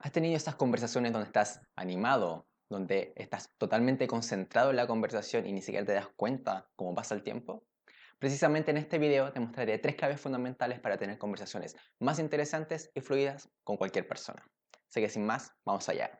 ¿Has tenido esas conversaciones donde estás animado, donde estás totalmente concentrado en la conversación y ni siquiera te das cuenta cómo pasa el tiempo? Precisamente en este video te mostraré tres claves fundamentales para tener conversaciones más interesantes y fluidas con cualquier persona. Así que sin más, vamos allá.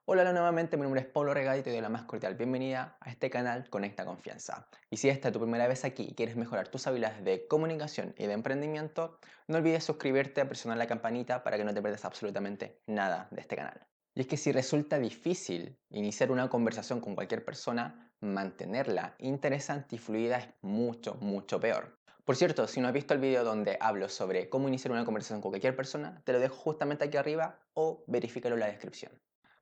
Hola nuevamente, mi nombre es Pablo Regal y te doy la más cordial bienvenida a este canal Conecta Confianza. Y si esta es tu primera vez aquí y quieres mejorar tus habilidades de comunicación y de emprendimiento, no olvides suscribirte y presionar la campanita para que no te pierdas absolutamente nada de este canal. Y es que si resulta difícil iniciar una conversación con cualquier persona, mantenerla interesante y fluida es mucho peor. Por cierto, si no has visto el video donde hablo sobre cómo iniciar una conversación con cualquier persona, te lo dejo justamente aquí arriba o verifícalo en la descripción.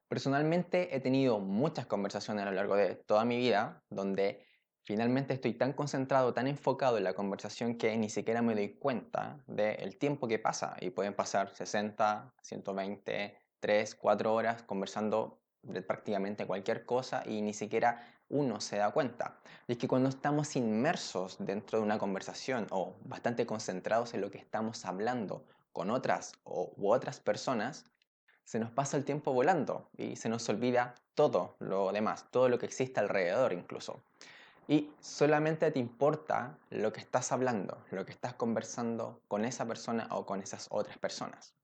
Personalmente he tenido muchas conversaciones a lo largo de toda mi vida donde finalmente estoy tan concentrado, tan enfocado en la conversación que ni siquiera me doy cuenta del tiempo que pasa y pueden pasar 60, 120, 3, 4 horas conversando de prácticamente cualquier cosa y ni siquiera uno se da cuenta. Y es que cuando estamos inmersos dentro de una conversación o bastante concentrados en lo que estamos hablando con u otras personas, se nos pasa el tiempo volando y se nos olvida todo lo demás, todo lo que existe alrededor incluso. Y solamente te importa lo que estás hablando, lo que estás conversando con esa persona o con esas otras personas.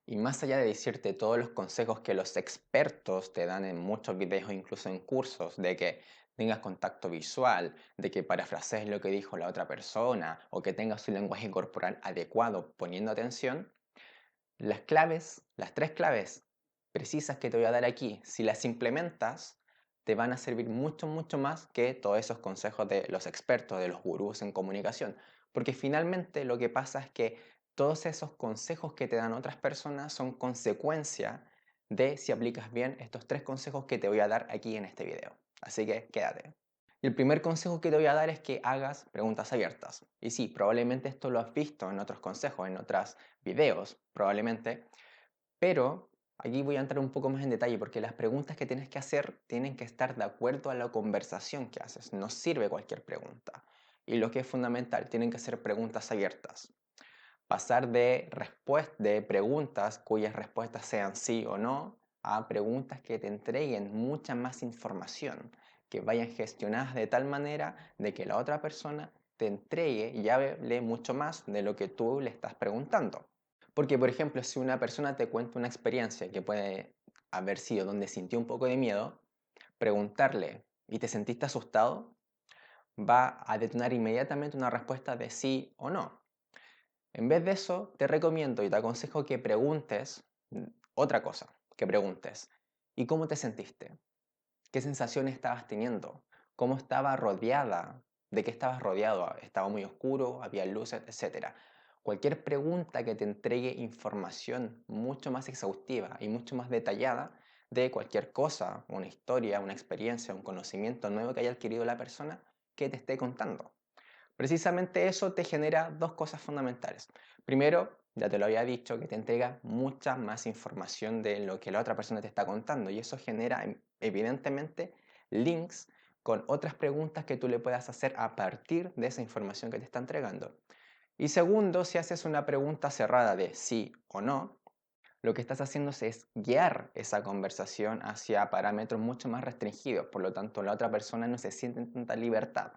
Y más allá de decirte todos los consejos que los expertos te dan en muchos videos, incluso en cursos, de que tengas contacto visual, de que parafrasees lo que dijo la otra persona o que tengas un lenguaje corporal adecuado poniendo atención, las claves, las tres claves precisas que te voy a dar aquí, si las implementas, te van a servir mucho más que todos esos consejos de los expertos, de los gurús en comunicación. Porque finalmente lo que pasa es que todos esos consejos que te dan otras personas son consecuencia de si aplicas bien estos tres consejos que te voy a dar aquí en este video. Así que quédate. Y el primer consejo que te voy a dar es que hagas preguntas abiertas. Y sí, probablemente esto lo has visto en otros consejos, en otros videos, probablemente, pero aquí voy a entrar un poco más en detalle porque las preguntas que tienes que hacer tienen que estar de acuerdo a la conversación que haces. No sirve cualquier pregunta. Y lo que es fundamental, tienen que ser preguntas abiertas. Pasar de preguntas cuyas respuestas sean sí o no a preguntas que te entreguen mucha más información, que vayan gestionadas de tal manera de que la otra persona te entregue y hable mucho más de lo que tú le estás preguntando. Porque, por ejemplo, si una persona te cuenta una experiencia que puede haber sido donde sintió un poco de miedo, preguntarle, ¿y te sentiste asustado? Va a detonar inmediatamente una respuesta de sí o no. En vez de eso, te recomiendo y te aconsejo que preguntes otra cosa, que preguntes, ¿y cómo te sentiste? ¿Qué sensaciones estabas teniendo? ¿Cómo estaba rodeada? ¿De qué estabas rodeado? ¿Estaba muy oscuro? ¿Había luces? Etcétera. Cualquier pregunta que te entregue información mucho más exhaustiva y mucho más detallada de cualquier cosa, una historia, una experiencia, un conocimiento nuevo que haya adquirido la persona que te esté contando. Precisamente eso te genera dos cosas fundamentales. Primero, ya te lo había dicho, que te entrega mucha más información de lo que la otra persona te está contando y eso genera evidentemente links con otras preguntas que tú le puedas hacer a partir de esa información que te está entregando. Y segundo, si haces una pregunta cerrada de sí o no, lo que estás haciendo es guiar esa conversación hacia parámetros mucho más restringidos, por lo tanto la otra persona no se siente en tanta libertad.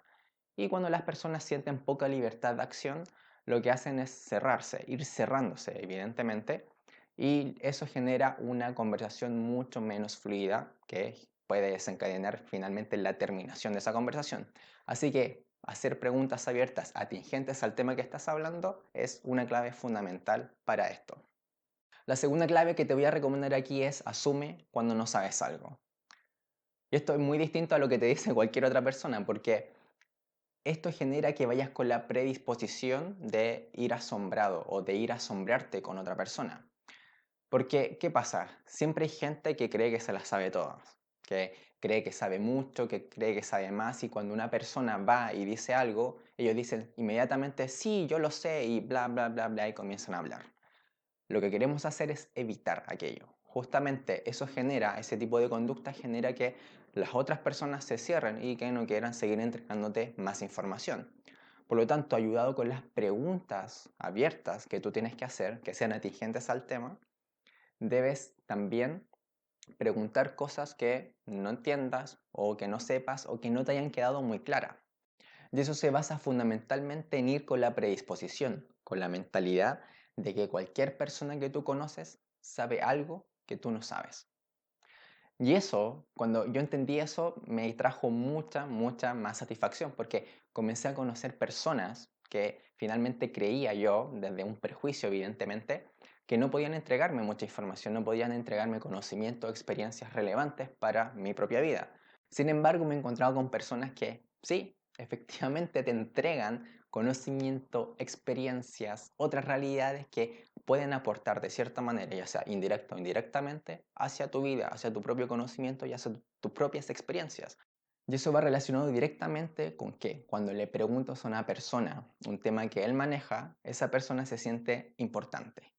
Y cuando las personas sienten poca libertad de acción, lo que hacen es cerrarse, ir cerrándose, evidentemente, y eso genera una conversación mucho menos fluida que puede desencadenar finalmente la terminación de esa conversación. Así que hacer preguntas abiertas atingentes al tema que estás hablando es una clave fundamental para esto. La segunda clave que te voy a recomendar aquí es asume cuando no sabes algo. Y esto es muy distinto a lo que te dice cualquier otra persona, porque esto genera que vayas con la predisposición de ir asombrado o de ir a asombrarte con otra persona. Porque, ¿qué pasa? Siempre hay gente que cree que se las sabe todas, que cree que sabe mucho, que cree que sabe más y cuando una persona va y dice algo, ellos dicen inmediatamente, sí, yo lo sé y bla, bla, bla, bla y comienzan a hablar. Lo que queremos hacer es evitar aquello. Justamente eso genera, ese tipo de conducta genera que las otras personas se cierren y que no quieran seguir entregándote más información. Por lo tanto, ayudado con las preguntas abiertas que tú tienes que hacer, que sean atingentes al tema, debes también preguntar cosas que no entiendas o que no sepas o que no te hayan quedado muy claras. Y eso se basa fundamentalmente en ir con la predisposición, con la mentalidad de que cualquier persona que tú conoces sabe algo que tú no sabes. Y eso, cuando yo entendí eso, me trajo mucha más satisfacción, porque comencé a conocer personas que finalmente creía yo, desde un prejuicio evidentemente, que no podían entregarme mucha información, no podían entregarme conocimiento o experiencias relevantes para mi propia vida. Sin embargo, me he encontrado con personas que sí, efectivamente te entregan conocimiento, experiencias, otras realidades que pueden aportar de cierta manera, ya sea indirecta o indirectamente, hacia tu vida, hacia tu propio conocimiento y hacia tus propias experiencias. Y eso va relacionado directamente con que cuando le preguntas a una persona un tema que él maneja, esa persona se siente importante.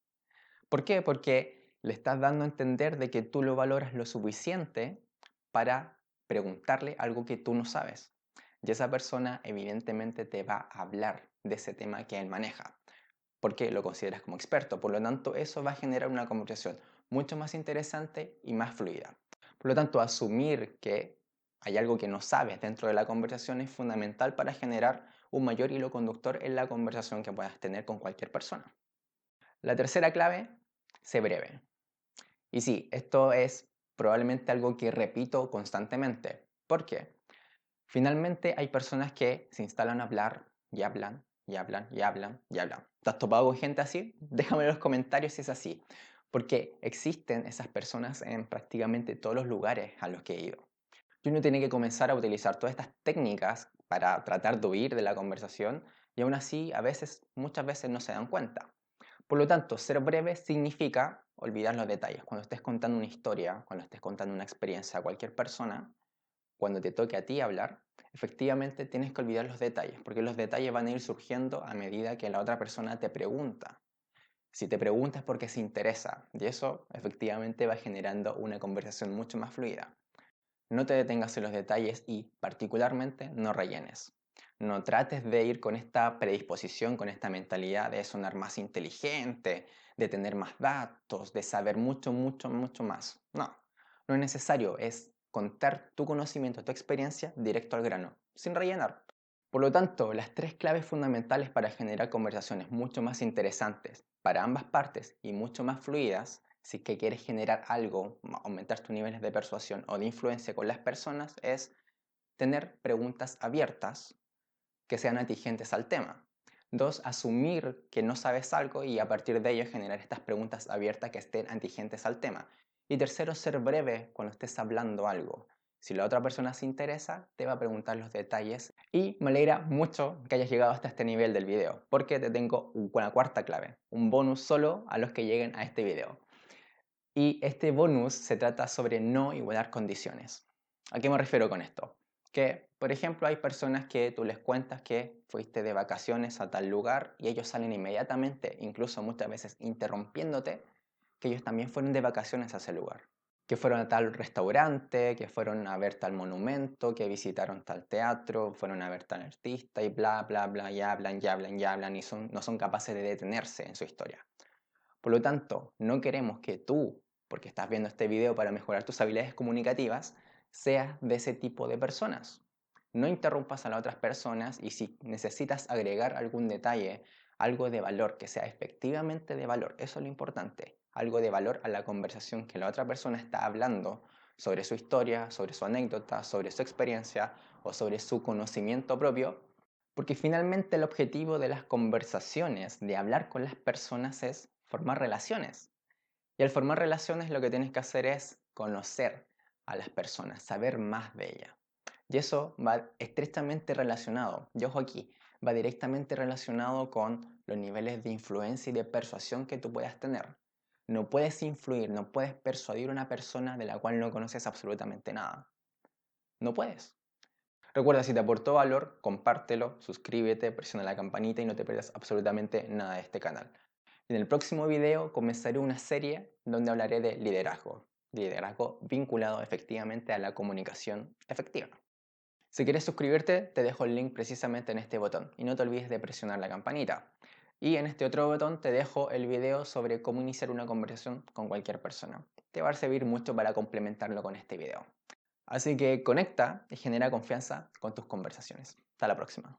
¿Por qué? Porque le estás dando a entender de que tú lo valoras lo suficiente para preguntarle algo que tú no sabes. Y esa persona evidentemente te va a hablar de ese tema que él maneja, porque lo consideras como experto. Por lo tanto, eso va a generar una conversación mucho más interesante y más fluida. Por lo tanto, asumir que hay algo que no sabes dentro de la conversación es fundamental para generar un mayor hilo conductor en la conversación que puedas tener con cualquier persona. La tercera clave, sé breve. Y sí, esto es probablemente algo que repito constantemente. ¿Por qué? Finalmente hay personas que se instalan a hablar y hablan y hablan y hablan y hablan. ¿Te has topado con gente así? Déjame en los comentarios si es así. Porque existen esas personas en prácticamente todos los lugares a los que he ido. Y uno tiene que comenzar a utilizar todas estas técnicas para tratar de huir de la conversación y aún así a veces, muchas veces no se dan cuenta. Por lo tanto, ser breve significa olvidar los detalles. Cuando estés contando una historia, cuando estés contando una experiencia a cualquier persona, cuando te toque a ti hablar, efectivamente tienes que olvidar los detalles, porque los detalles van a ir surgiendo a medida que la otra persona te pregunta. Si te pregunta es porque se interesa, y eso efectivamente va generando una conversación mucho más fluida. No te detengas en los detalles y, particularmente, no rellenes. No trates de ir con esta predisposición, con esta mentalidad de sonar más inteligente, de tener más datos, de saber mucho más. No, no es necesario, es contar tu conocimiento, tu experiencia directo al grano, sin rellenar. Por lo tanto, las tres claves fundamentales para generar conversaciones mucho más interesantes para ambas partes y mucho más fluidas, si que quieres generar algo, aumentar tus niveles de persuasión o de influencia con las personas, es tener preguntas abiertas que sean atingentes al tema. Dos, asumir que no sabes algo y a partir de ello generar estas preguntas abiertas que estén atingentes al tema. Y tercero, ser breve cuando estés hablando algo. Si la otra persona se interesa, te va a preguntar los detalles. Y me alegra mucho que hayas llegado hasta este nivel del video, porque te tengo una cuarta clave, un bonus solo a los que lleguen a este video. Y este bonus se trata sobre no igualar condiciones. ¿A qué me refiero con esto? Que, por ejemplo, hay personas que tú les cuentas que fuiste de vacaciones a tal lugar y ellos salen inmediatamente, incluso muchas veces interrumpiéndote, que ellos también fueron de vacaciones a ese lugar. Que fueron a tal restaurante, que fueron a ver tal monumento, que visitaron tal teatro, fueron a ver tal artista y bla, y hablan, y no son capaces de detenerse en su historia. Por lo tanto, no queremos que tú, porque estás viendo este video para mejorar tus habilidades comunicativas, seas de ese tipo de personas. No interrumpas a las otras personas y si necesitas agregar algún detalle, algo de valor, que sea efectivamente de valor, eso es lo importante, algo de valor a la conversación que la otra persona está hablando sobre su historia, sobre su anécdota, sobre su experiencia o sobre su conocimiento propio, porque finalmente el objetivo de las conversaciones, de hablar con las personas, es formar relaciones. Y al formar relaciones lo que tienes que hacer es conocer a las personas, saber más de ellas. Y eso va estrechamente relacionado, y ojo aquí, va directamente relacionado con los niveles de influencia y de persuasión que tú puedas tener. No puedes influir, no puedes persuadir a una persona de la cual no conoces absolutamente nada. No puedes. Recuerda, si te aportó valor, compártelo, suscríbete, presiona la campanita y no te pierdas absolutamente nada de este canal. En el próximo video comenzaré una serie donde hablaré de liderazgo, liderazgo vinculado efectivamente a la comunicación efectiva. Si quieres suscribirte, te dejo el link precisamente en este botón y no te olvides de presionar la campanita. Y en este otro botón te dejo el video sobre cómo iniciar una conversación con cualquier persona. Te va a servir mucho para complementarlo con este video. Así que conecta y genera confianza con tus conversaciones. Hasta la próxima.